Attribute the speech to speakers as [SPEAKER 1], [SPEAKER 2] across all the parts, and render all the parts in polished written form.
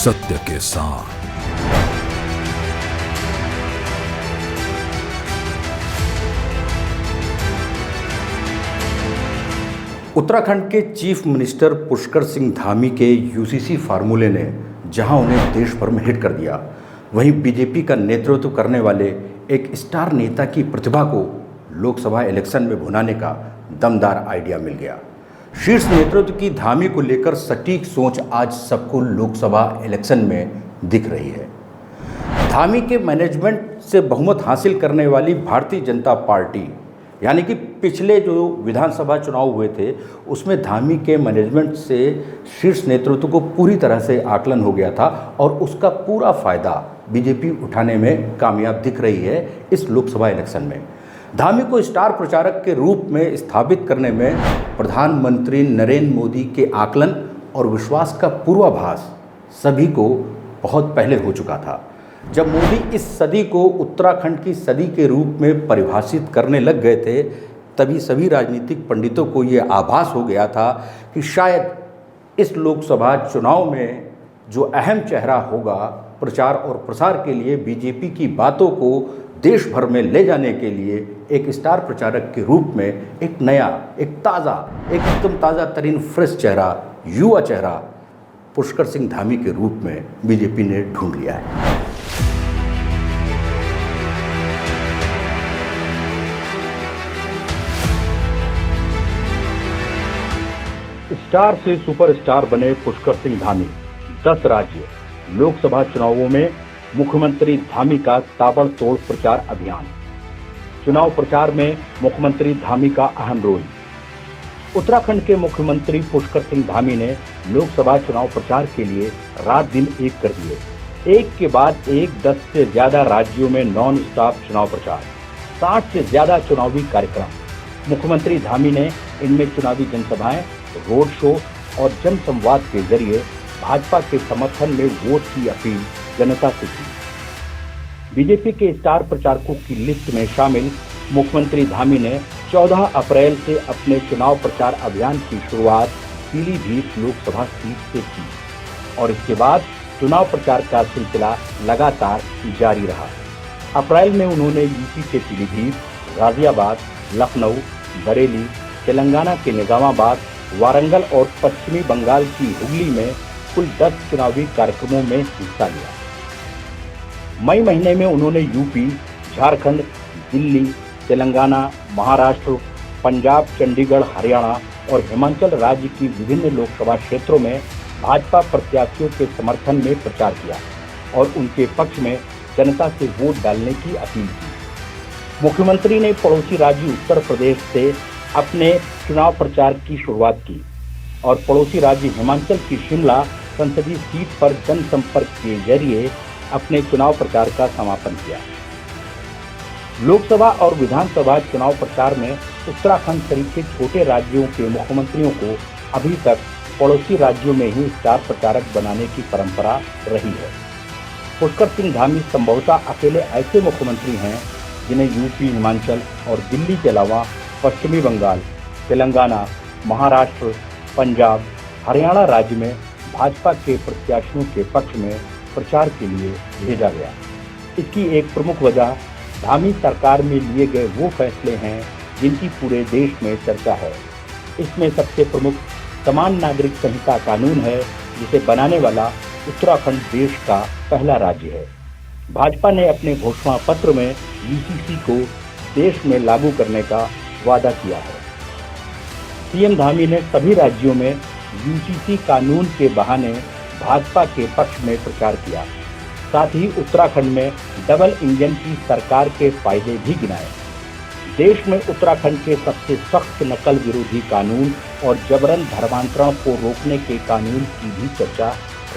[SPEAKER 1] सत्य के साथ। उत्तराखंड के चीफ मिनिस्टर पुष्कर सिंह धामी के यूसीसी फार्मूले ने जहां उन्हें देश भर में हिट कर दिया, वहीं बीजेपी का नेतृत्व करने वाले एक स्टार नेता की प्रतिभा को लोकसभा इलेक्शन में भुनाने का दमदार आइडिया मिल गया। शीर्ष नेतृत्व की धामी को लेकर सटीक सोच आज सबको लोकसभा इलेक्शन में दिख रही है। धामी के मैनेजमेंट से बहुमत हासिल करने वाली भारतीय जनता पार्टी, यानी कि पिछले जो विधानसभा चुनाव हुए थे उसमें धामी के मैनेजमेंट से शीर्ष नेतृत्व को पूरी तरह से आकलन हो गया था और उसका पूरा फायदा बीजेपी उठाने में कामयाब दिख रही है इस लोकसभा इलेक्शन में। धामी को स्टार प्रचारक के रूप में स्थापित करने में प्रधानमंत्री नरेंद्र मोदी के आकलन और विश्वास का पूर्वाभास सभी को बहुत पहले हो चुका था। जब मोदी इस सदी को उत्तराखंड की सदी के रूप में परिभाषित करने लग गए थे, तभी सभी राजनीतिक पंडितों को ये आभास हो गया था कि शायद इस लोकसभा चुनाव में जो अहम चेहरा होगा प्रचार और प्रसार के लिए, बीजेपी की बातों को देश भर में ले जाने के लिए एक स्टार प्रचारक के रूप में एक नया, एकदम ताज़ा तरीन फ्रेश चेहरा, युवा चेहरा पुष्कर सिंह धामी के रूप में बीजेपी ने ढूंढ लिया है।
[SPEAKER 2] स्टार से सुपरस्टार बने पुष्कर सिंह धामी। 10 राज्य लोकसभा चुनावों में मुख्यमंत्री धामी का ताबड़तोड़ प्रचार अभियान। चुनाव प्रचार में मुख्यमंत्री धामी का अहम रोल। उत्तराखंड के मुख्यमंत्री पुष्कर सिंह धामी ने लोकसभा चुनाव प्रचार के लिए रात दिन एक कर दिए। एक के बाद एक 10 से ज्यादा राज्यों में नॉन स्टॉप चुनाव प्रचार, 60 से ज्यादा चुनावी कार्यक्रम। मुख्यमंत्री धामी ने इनमें चुनावी जनसभाएं, रोड शो और जनसंवाद के जरिए भाजपा के समर्थन में वोट की अपील जनता से की। बीजेपी के स्टार प्रचारकों की लिस्ट में शामिल मुख्यमंत्री धामी ने 14 अप्रैल से अपने चुनाव प्रचार अभियान की शुरुआत पीलीभीत लोकसभा सीट से की और इसके बाद चुनाव प्रचार का सिलसिला लगातार जारी रहा। अप्रैल में उन्होंने यूपी के पीलीभीत, गाजियाबाद, लखनऊ, बरेली, तेलंगाना के निजामाबाद, वारंगल और पश्चिमी बंगाल की हुगली में कुल 10 चुनावी कार्यक्रमों में हिस्सा लिया। मई महीने में उन्होंने यूपी, झारखंड, दिल्ली, तेलंगाना, महाराष्ट्र, पंजाब, चंडीगढ़, हरियाणा और हिमाचल राज्य की विभिन्न लोकसभा क्षेत्रों में भाजपा प्रत्याशियों के समर्थन में प्रचार किया और उनके पक्ष में जनता से वोट डालने की अपील की। मुख्यमंत्री ने पड़ोसी राज्य उत्तर प्रदेश से अपने चुनाव प्रचार की शुरुआत की और पड़ोसी राज्य हिमाचल की शिमला संसदीय सीट पर जनसंपर्क के जरिए अपने चुनाव प्रचार का समापन किया। लोकसभा और विधानसभा चुनाव प्रचार में उत्तराखंड सहित के छोटे राज्यों के मुख्यमंत्रियों को अभी तक पड़ोसी राज्यों में ही स्टार प्रचारक बनाने की परंपरा रही है। पुष्कर सिंह धामी संभवतः अकेले ऐसे मुख्यमंत्री हैं जिन्हें यूपी, हिमाचल और दिल्ली के अलावा पश्चिमी बंगाल, तेलंगाना, महाराष्ट्र, पंजाब, हरियाणा राज्य में भाजपा के प्रत्याशियों के पक्ष में प्रचार के लिए भेजा गया। इसकी एक प्रमुख वजह धामी सरकार में लिए गए वो फैसले हैं जिनकी पूरे देश में चर्चा है। इसमें सबसे प्रमुख समान नागरिक संहिता कानून है, जिसे बनाने वाला उत्तराखंड देश का पहला राज्य है। भाजपा ने अपने घोषणा पत्र में यूसीसी को देश में लागू करने का वादा किया है। सीएम धामी ने सभी राज्यों में यूसीसी कानून के बहाने भाजपा के पक्ष में प्रचार किया। साथ ही उत्तराखंड में डबल इंजन की सरकार के फायदे भी गिनाए। देश में उत्तराखंड के सबसे सख्त नकल विरोधी कानून और जबरन धर्मांतरण को रोकने के कानून की भी चर्चा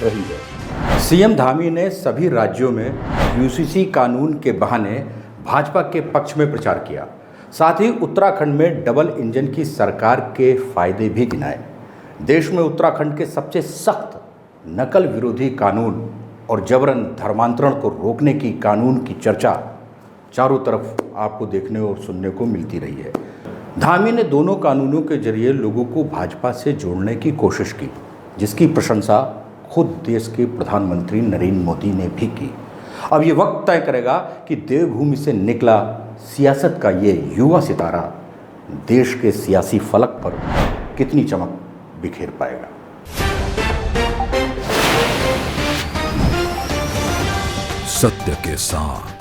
[SPEAKER 2] रही है।
[SPEAKER 1] सीएम धामी ने सभी राज्यों में यूसीसी कानून के बहाने भाजपा के पक्ष में प्रचार किया। साथ ही उत्तराखंड में डबल इंजन की सरकार के फायदे भी गिनाए। देश में उत्तराखंड के सबसे सख्त नकल विरोधी कानून और जबरन धर्मांतरण को रोकने की कानून की चर्चा चारों तरफ आपको देखने और सुनने को मिलती रही है। धामी ने दोनों कानूनों के जरिए लोगों को भाजपा से जोड़ने की कोशिश की, जिसकी प्रशंसा खुद देश के प्रधानमंत्री नरेंद्र मोदी ने भी की। अब ये वक्त तय करेगा कि देवभूमि से निकला सियासत का ये युवा सितारा देश के सियासी फलक पर कितनी चमक बिखेर पाएगा।
[SPEAKER 3] सत्य के साथ